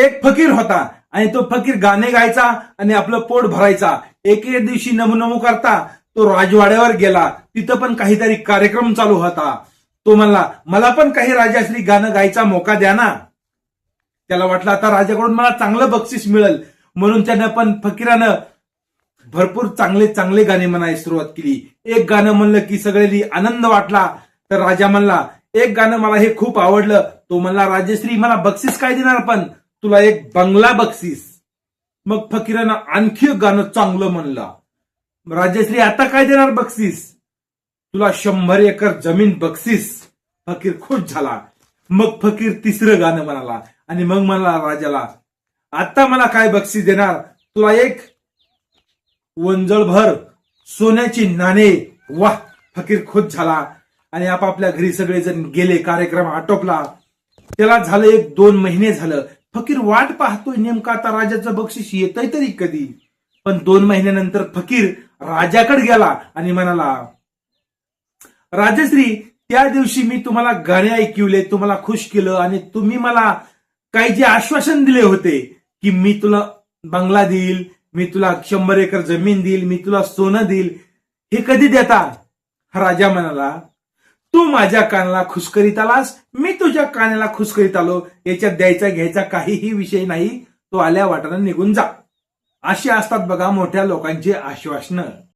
एक फकीर होता आणि तो फकीर गाणे गायचा आणि आपलं पोट भरायचा. एके दिवशी नमू करता तो राजवाड्यावर गेला. तिथं पण काहीतरी कार्यक्रम चालू होता. तो म्हणला, मला पण काही राजाश्री गाणं गायचा मोका द्या ना. त्याला वाटलं आता राजाकडून मला चांगलं बक्षीस मिळेल, म्हणून त्यानं पण फकीरानं भरपूर चांगले चांगले गाणे म्हणायला सुरुवात केली. एक गाणं म्हणलं की सगळ्यांनी आनंद वाटला. तर राजा म्हणला, एक गाणं मला हे खूप आवडलं. तो म्हणला, राजश्री मला बक्षीस काय देणार, पण तुला एक बंगला बक्षीस. मग फकीरानं आणखी एक गाणं चांगलं म्हणलं. राजश्री आता काय देणार बक्षीस? तुला 100 एकर जमीन बक्षीस. फकीर खुश झाला. मग फकीर तिसरं गाणं म्हणाला आणि मग म्हणला राजाला, आता मला काय बक्षीस देणार? तुला एक वंजळभर सोन्याची नाणे. वाह! फकीर खुश झाला आणि आपापल्या घरी सगळेजण गेले. कार्यक्रम आटोपला. त्याला झालं 1-2 महिने झालं. फकीर वाट पाहतोय नेमका आता राजाचं बक्षीस येतंय तरी कधी. पण 2 महिन्यानंतर फकीर राजाकडे गेला आणि म्हणाला, राजश्री, त्या दिवशी मी तुम्हाला गाणे ऐकवले, तुम्हाला खुश केलं आणि तुम्ही मला काही जे आश्वासन दिले होते की मी तुला बंगला देईल, मी तुला 100 एकर जमीन देईल, मी तुला सोनं देईल, हे कधी देता? राजा म्हणाला, तू माझ्या कानाला खुश करीत आलास, मी तुझ्या कानाला खुश करीत आलो. याच्यात द्यायचा घ्यायचा काहीही विषय नाही. तो आल्या वाटानं निघून जा. अशी असतात बघा मोठ्या लोकांची आश्वासनं.